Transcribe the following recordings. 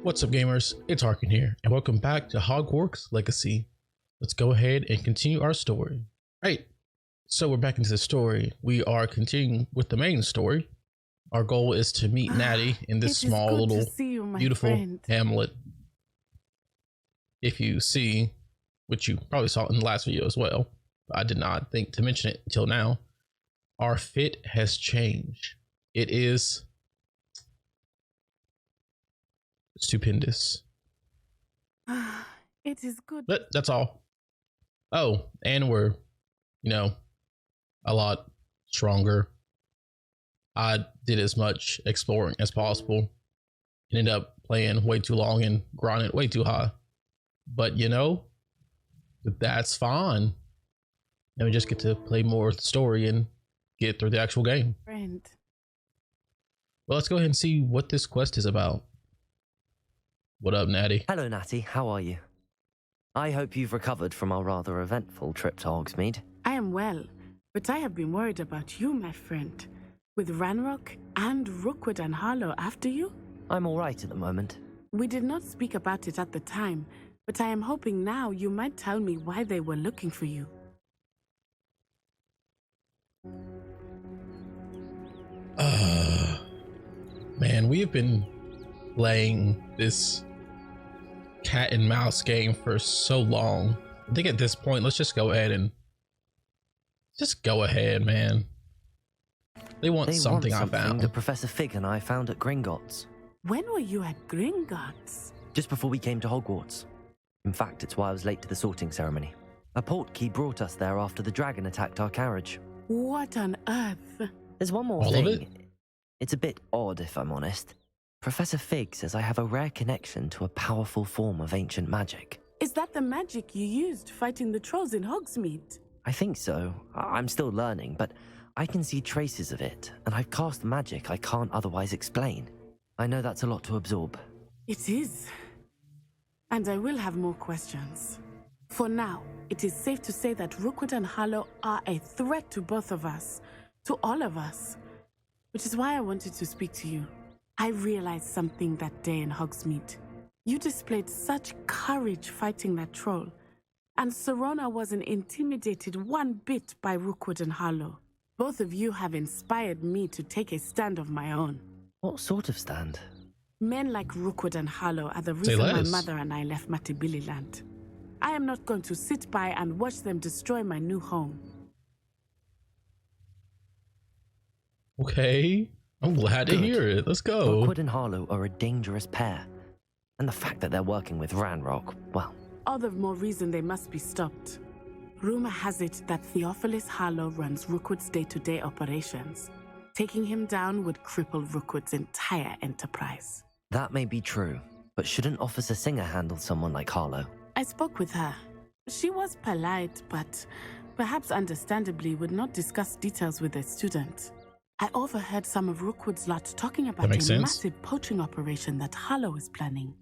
What's up, gamers? It's Harkin here, and welcome back to Hogwarts Legacy. Let's go ahead and continue our story. Right, so we're back into the story. We are continuing with the main story. Our goal is to meet Natty in this small little beautiful hamlet. If you see, which you probably saw in the last video as well, but I did not think to mention it until now, our fit has changed. It is stupendous. It is good. But that's all. Oh, and we're, a lot stronger. I did as much exploring as possible. Ended up playing way too long and grinding way too high. But that's fine. And we just get to play more of the story and get through the actual game. Friend. Well, let's go ahead and see what this quest is about. What up, Natty? Hello, Natty. How are you? I hope you've recovered from our rather eventful trip to Hogsmeade. I am well, but I have been worried about you, my friend. With Ranrock and Rookwood and Harlow after you? I'm all right at the moment. We did not speak about it at the time, but I am hoping now you might tell me why they were looking for you. Man, we have been playing this cat and mouse game for so long. I think at this point, let's just go ahead and man. They want something I found. that Professor Fig and I found at Gringotts. When were you at Gringotts? Just before we came to Hogwarts. In fact, it's why I was late to the sorting ceremony. A portkey brought us there after the dragon attacked our carriage. What on earth? There's one more All thing. of it? It's a bit odd, if I'm honest. Professor Fig says I have a rare connection to a powerful form of ancient magic. Is that the magic you used fighting the trolls in Hogsmeade? I think so. I'm still learning, but I can see traces of it, and I've cast magic I can't otherwise explain. I know that's a lot to absorb. It is. And I will have more questions. For now, it is safe to say that Rookwood and Harlow are a threat to both of us, to all of us. Which is why I wanted to speak to you. I realized something that day in Hogsmeade. You displayed such courage fighting that troll, and Serona wasn't intimidated one bit by Rookwood and Harlow. Both of you have inspired me to take a stand of my own. What sort of stand? Men like Rookwood and Harlow are the reason my mother and I left Matibili Land. I am not going to sit by and watch them destroy my new home. Okay, I'm glad to hear it. Let's go. Rookwood and Harlow are a dangerous pair. And the fact that they're working with Ranrock, well... All the more reason they must be stopped. Rumor has it that Theophilus Harlow runs Rookwood's day-to-day operations. Taking him down would cripple Rookwood's entire enterprise. That may be true, but shouldn't Officer Singer handle someone like Harlow? I spoke with her. She was polite, but perhaps understandably would not discuss details with a student. I overheard some of Rookwood's lot talking about a massive poaching operation that Harlow is planning.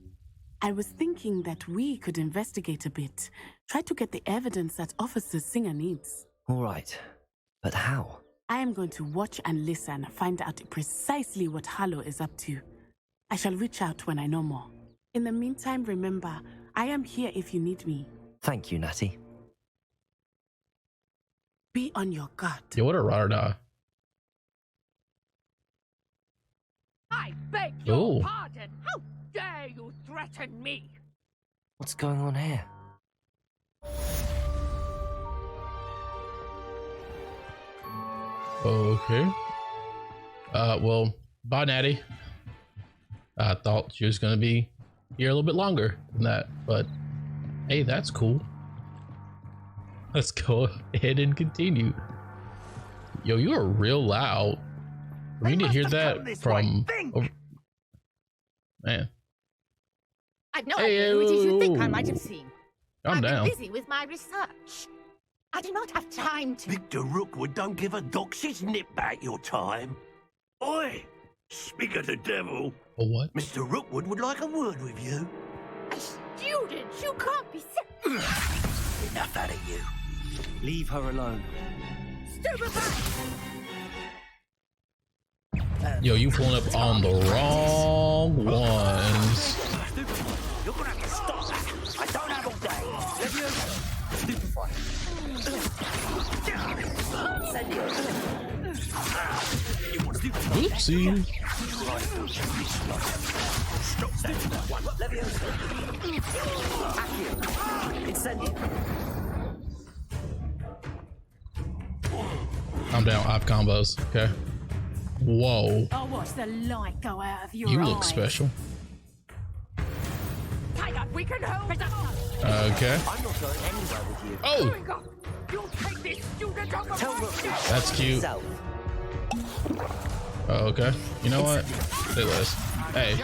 I was thinking that we could investigate a bit, try to get the evidence that Officer Singer needs. All right, but how? I am going to watch and listen, find out precisely what Harlow is up to. I shall reach out when I know more. In the meantime, remember, I am here if you need me. Thank you, Natty. Be on your guard. Yo, what a ride or die. I beg your pardon. How dare you threaten me? What's going on here? Okay. Well, bye, Natty. I thought she was gonna be here a little bit longer than that, but hey, that's cool. Let's go ahead and continue. Yo, you are real loud. We need to hear that from man. I've no idea who it is you think I might have seen. Calm down. I've been busy with my research. I do not have time to... Victor Rookwood don't give a doxy's nip back your time. Oi! Speak of the devil. A what? Mr. Rookwood would like a word with you. A student? You can't be... Enough out of you. Leave her alone. Yo, you pulling up on the wrong ones. Oopsie. I'm down. I have combos. Okay. Whoa. I'll watch the light go out of your You eyes. look special. Take that, we can hold it. Okay. I'm not going anywhere with you. Oh, Going up. You'll take this student on the Tell right Rook step. that's cute. Self. Okay. You know what? Say less. Hey.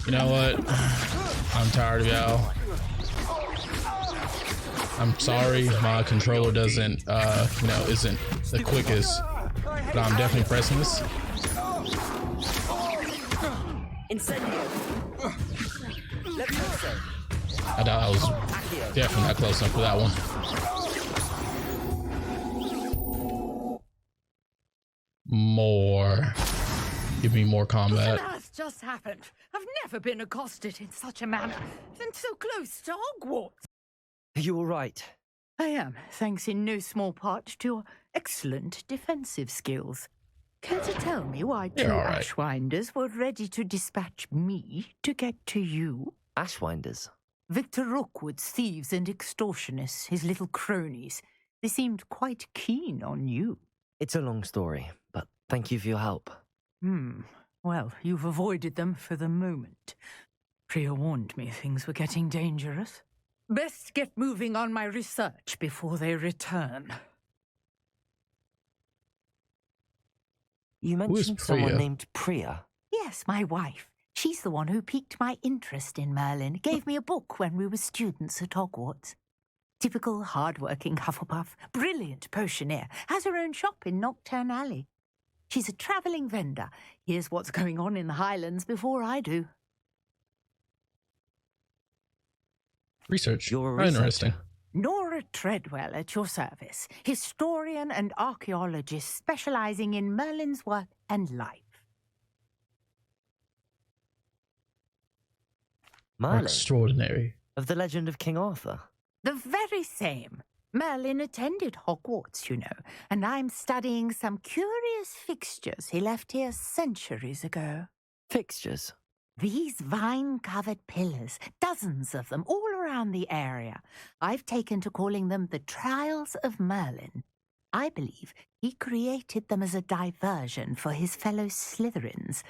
You know what? I'm tired of y'all. I'm sorry my controller doesn't, isn't the quickest, but I'm definitely pressing this. I doubt I was definitely not close enough for that one. More. Give me more combat. What on earth just happened? I've never been accosted in such a manner, and so close to Hogwarts. Are you all right? I am, thanks in no small part to your excellent defensive skills. Care to tell me why two You're all right. Ashwinders were ready to dispatch me to get to you? Ashwinders. Victor Rookwood's thieves and extortionists, his little cronies. They seemed quite keen on you. It's a long story, but thank you for your help. Well, you've avoided them for the moment. Priya warned me things were getting dangerous. Best get moving on my research before they return. You is mentioned someone Priya? named Priya. Yes, my wife. She's the one who piqued my interest in Merlin, gave me a book when we were students at Hogwarts. Typical hard-working Hufflepuff, brilliant potioneer, has her own shop in Knockturn Alley. She's a travelling vendor. Here's what's going on in the Highlands before I do. Research. You're a Oh, researcher. interesting. Nora Treadwell at your service, historian and archaeologist specialising in Merlin's work and life. Merlin, Extraordinary. of the legend of King Arthur. The very same. Merlin attended Hogwarts, you know, and I'm studying some curious fixtures he left here centuries ago. Fixtures. These vine-covered pillars, dozens of them all around the area. I've taken to calling them the Trials of Merlin. I believe he created them as a diversion for his fellow Slytherins.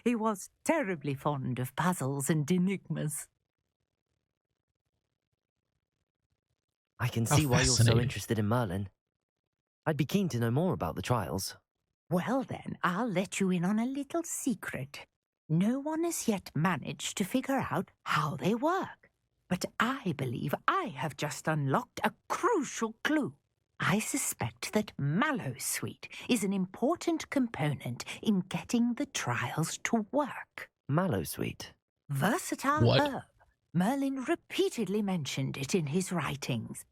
He was terribly fond of puzzles and enigmas. I can see why you're so fascinating. interested in Merlin. I'd be keen to know more about the trials. Well then, I'll let you in on a little secret. No one has yet managed to figure out how they work. But I believe I have just unlocked a crucial clue. I suspect that Mallowsweet is an important component in getting the trials to work. Mallowsweet. Versatile What? herb. Merlin repeatedly mentioned it in his writings.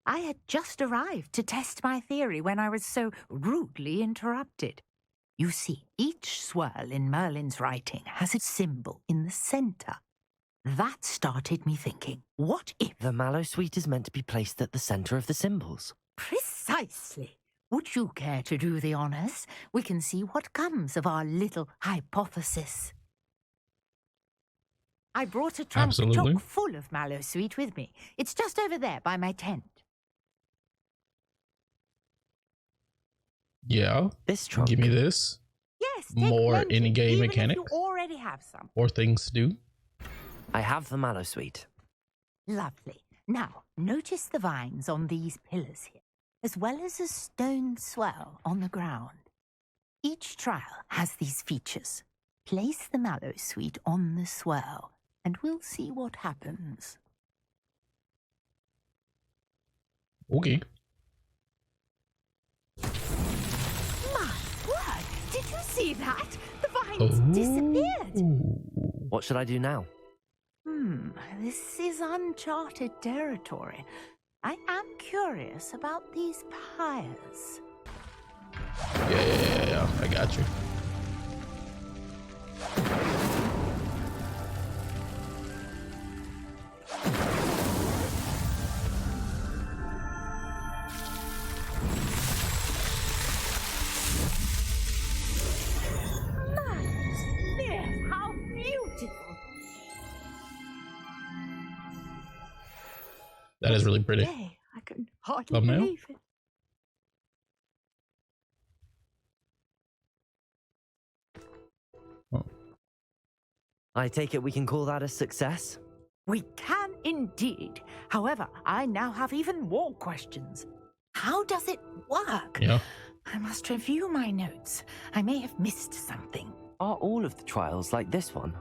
I had just arrived to test my theory when I was so rudely interrupted. You see, each swirl in Merlin's writing has a symbol in the centre. That started me thinking, what if... The Mallowsweet is meant to be placed at the centre of the symbols. Precisely. Would you care to do the honours? We can see what comes of our little hypothesis. I brought a trunk Absolutely. chock full of Mallowsweet with me. It's just over there by my tent. Yeah. This trunk. Give me this. Yes, take More plenty, in-game even mechanics? if you already have some. Or things to do. I have the Mallowsweet. Lovely. Now, notice the vines on these pillars here, as well as a stone swell on the ground. Each trial has these features. Place the Mallowsweet on the swell, and we'll see what happens. Okay. My word! Did you see that? The vines disappeared. What should I do now? This is uncharted territory. I am curious about these pyres. Yeah. I got you. That is really pretty. Day. I can hardly Thumbnail? believe it. Oh. I take it we can call that a success? We can indeed. However, I now have even more questions. How does it work? Yeah. I must review my notes. I may have missed something. Are all of the trials like this one?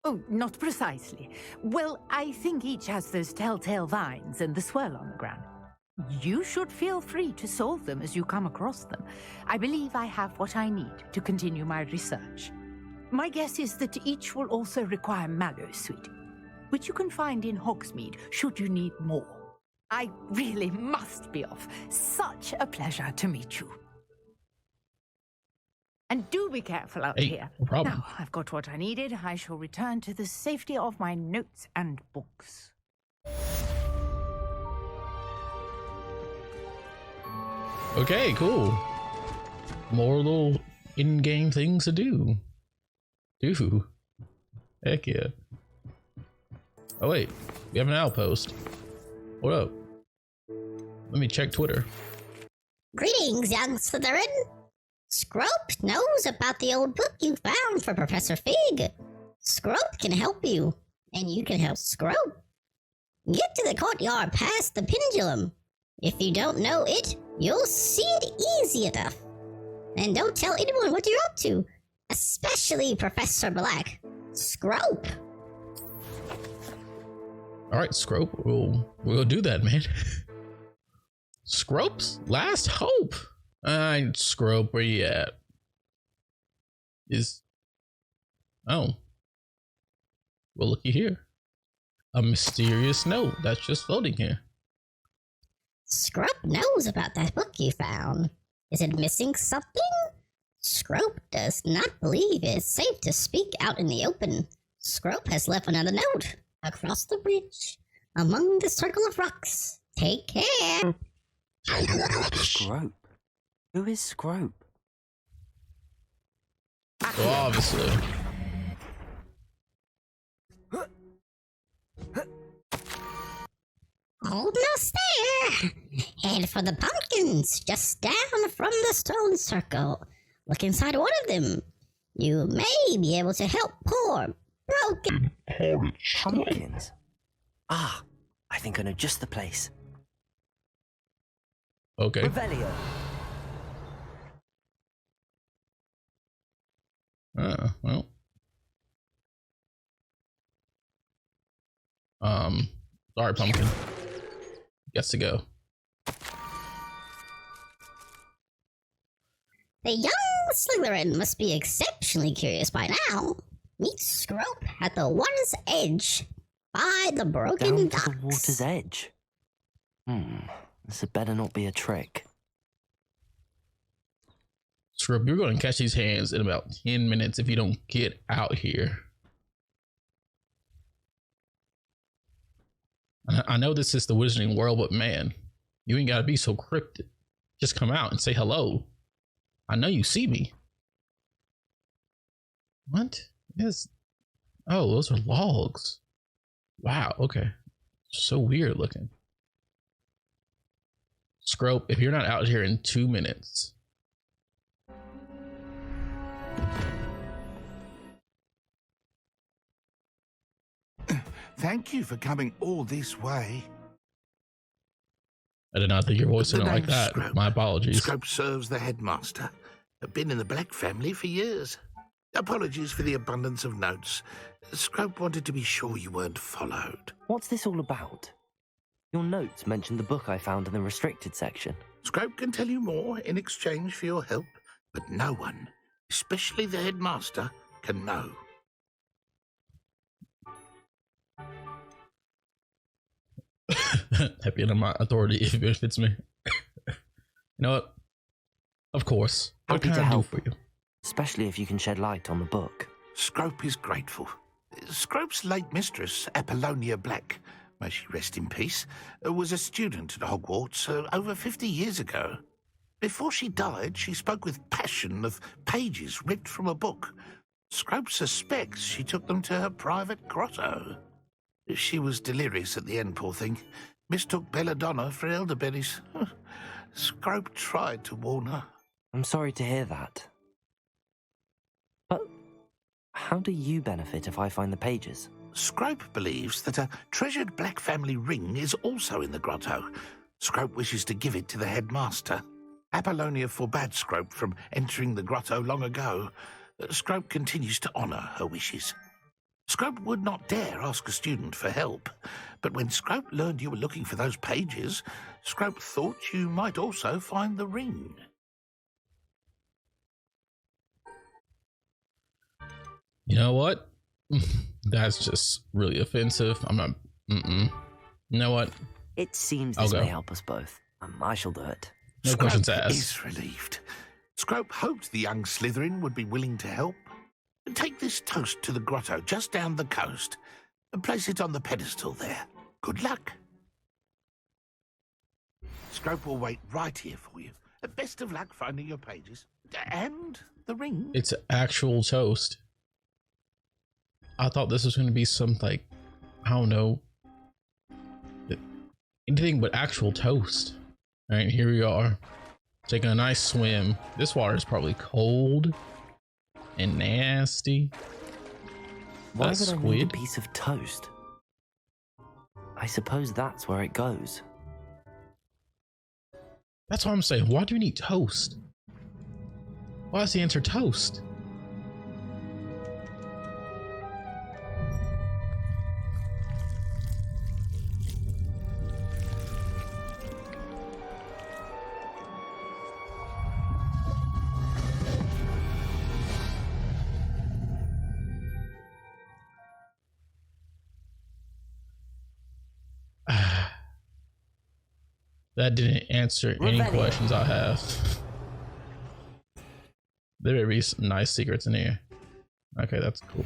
Oh, not precisely. Well, I think each has those telltale vines and the swirl on the ground. You should feel free to solve them as you come across them. I believe I have what I need to continue my research. My guess is that each will also require mallow sweet, which you can find in Hogsmeade should you need more. I really must be off. Such a pleasure to meet you. And do be careful out Hey, here. no problem. Now I've got what I needed. I shall return to the safety of my notes and books. Okay, cool. More little in-game things to do. Heck yeah. Oh wait, we have an outpost. What up? Let me check Twitter. Greetings, young Slytherin. Scrope knows about the old book you found for Professor Fig. Scrope can help you, and you can help Scrope. Get to the courtyard past the pendulum. If you don't know it, you'll see it easy enough. And don't tell anyone what you're up to, especially Professor Black. Scrope. All right, Scrope, we'll do that, man. Scrope's last hope. Scrope, where you at? Oh, well, looky here. A mysterious note that's just floating here. Scrope knows about that book you found. Is it missing something? Scrope does not believe it's safe to speak out in the open. Scrope has left another note across the bridge among the circle of rocks. Take care. Scrope? Who is Scrope? Well, obviously. Almost there. Head for the pumpkins just down from the stone circle. Look inside one of them. You may be able to help poor, broken Pumpkins? Ah, I think I know just the place. Okay. Revelio. Well. Sorry, pumpkin. Gets to go. The young Slytherin must be exceptionally curious by now. Meet Scrope at the water's edge by the broken Down docks. to the water's edge. This had better not be a trick. Scrope, you're going to catch these hands in about 10 minutes if you don't get out here. I know this is the wizarding world, but man, you ain't got to be so cryptic. Just come out and say hello. I know you see me. What? Yes. Oh, those are logs. Wow, okay. So weird looking. Scrope, if you're not out here in 2 minutes. Thank you for coming all this way. I did not think your voice The sounded like name's that. Scrope. My apologies. Scrope serves the headmaster. I've been in the Black family for years. Apologies for the abundance of notes. Scrope wanted to be sure you weren't followed. What's this all about? Your notes mentioned the book I found in the restricted section. Scrope can tell you more in exchange for your help, but no one, especially the headmaster, can know. Happy under my authority if it benefits me. You know what? Of course. What Happy can to I do help. for you? Especially if you can shed light on the book. Scrope is grateful. Scrope's late mistress, Apollonia Black, may she rest in peace, was a student at Hogwarts over 50 years ago. Before she died, she spoke with passion of pages ripped from a book. Scrope suspects she took them to her private grotto. She was delirious at the end, poor thing. Mistook belladonna for elderberries. Scrope tried to warn her. I'm sorry to hear that. But how do you benefit if I find the pages? Scrope believes that a treasured black family ring is also in the grotto. Scrope wishes to give it to the headmaster. Apollonia forbade Scrope from entering the grotto long ago. Scrope continues to honour her wishes. Scrope would not dare ask a student for help, but when Scrope learned you were looking for those pages, Scrope thought you might also find the ring. You know what? That's just really offensive. I'm not. You know what? It seems I'll this go. may help us both. I shall do it. No Scrope questions asked. is relieved. Scrope hoped the young Slytherin would be willing to help. Take this toast to the grotto just down the coast and place it on the pedestal there. Good luck. Scrope will wait right here for you. Best of luck finding your pages. And the ring. It's actual toast. I thought this was going to be some, like, I don't know, anything but actual toast. All right, here we are, taking a nice swim. This water is probably cold and nasty. Why That would I need squid? a piece of toast? I suppose that's where it goes. That's what I'm saying. Why do you need toast? Why is the answer toast? That didn't answer any Revelio. questions I have. There may be some nice secrets in here. Okay, that's cool.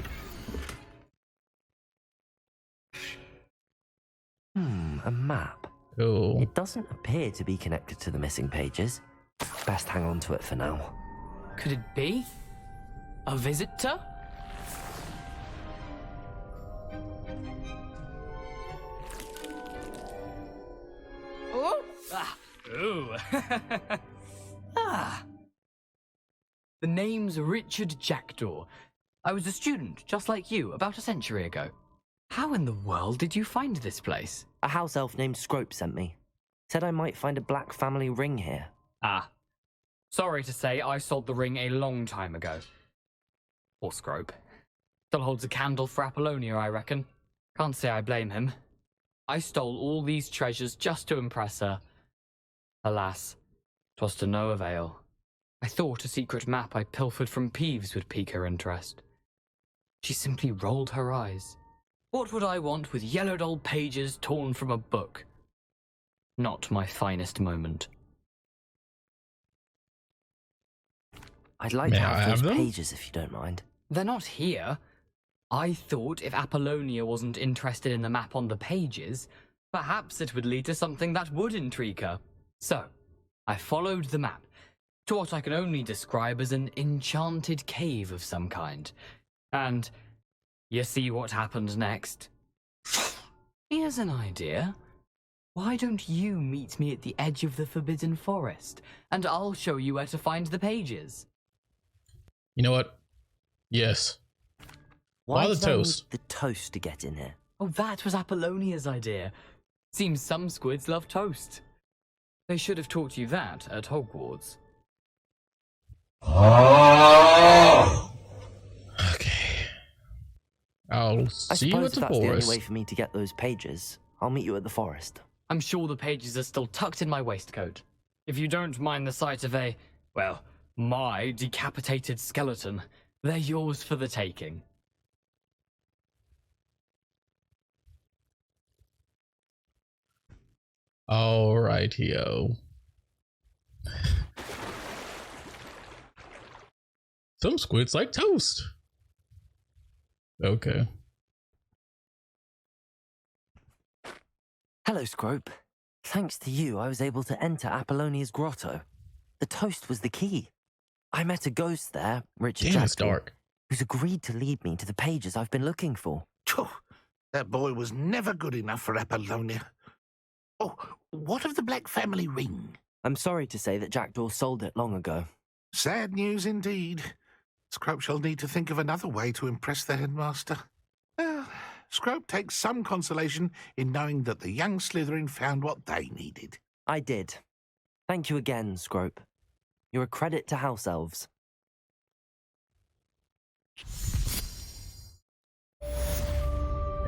A map. Cool. It doesn't appear to be connected to the missing pages. Best hang on to it for now. Could it be? A visitor? Oh! Ah! Ooh! Ah! The name's Richard Jackdaw. I was a student, just like you, about a century ago. How in the world did you find this place? A house elf named Scrope sent me. Said I might find a black family ring here. Ah. Sorry to say, I sold the ring a long time ago. Or Scrope. Still holds a candle for Apollonia, I reckon. Can't say I blame him. I stole all these treasures just to impress her. Alas, 'twas to no avail. I thought a secret map I pilfered from Peeves would pique her interest. She simply rolled her eyes. What would I want with yellowed old pages torn from a book? Not my finest moment. I'd like May to I have have those them? pages if you don't mind. They're not here. I thought if Apollonia wasn't interested in the map on the pages, perhaps it would lead to something that would intrigue her. So, I followed the map to what I can only describe as an enchanted cave of some kind. And you see what happened next? Here's an idea. Why don't you meet me at the edge of the Forbidden Forest, and I'll show you where to find the pages? You know what? Yes. Why the does I need toast? the toast to get in here? Oh, that was Apollonia's idea. Seems some squids love toast. They should have taught you that at Hogwarts. Okay. I'll I see you suppose at if the that's the only way forest. for me to get those pages, I'll meet you at the forest. I'm sure the pages are still tucked in my waistcoat. If you don't mind the sight of a, well, my decapitated skeleton, they're yours for the taking. Alrighty-o. Some squids like toast. Okay. Hello, Scrope. Thanks to you, I was able to enter Apollonia's grotto. The toast was the key. I met a ghost there, Richard Damn, it's Jackdaw, dark. who's agreed to lead me to the pages I've been looking for. Phew, that boy was never good enough for Apollonia. Oh, what of the Black family ring? I'm sorry to say that Jackdaw sold it long ago. Sad news indeed. Scrope shall need to think of another way to impress the headmaster. Well, Scrope takes some consolation in knowing that the young Slytherin found what they needed. I did. Thank you again, Scrope. You're a credit to House Elves.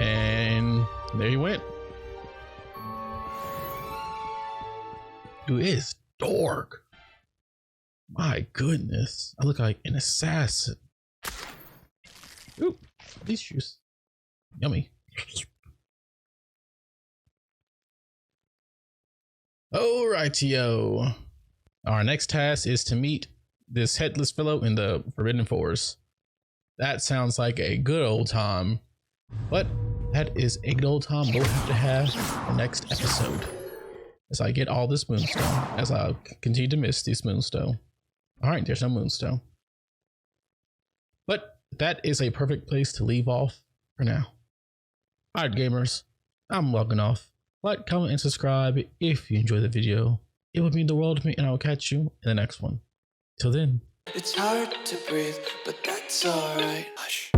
And there he went. Dude, it's dark. My goodness. I look like an assassin. Ooh, these shoes. Yummy. Alrightio. Our next task is to meet this headless fellow in the Forbidden Forest. That sounds like a good old time. But that is a good old time we'll have to have the next episode. As I get all this moonstone. As I continue to miss these moonstone. Alright, there's no moonstone. But that is a perfect place to leave off for now. Alright gamers, I'm logging off. Like, comment, and subscribe if you enjoyed the video. It would mean the world to me, and I'll catch you in the next one. Till then. It's hard to breathe, but that's alright. Hush.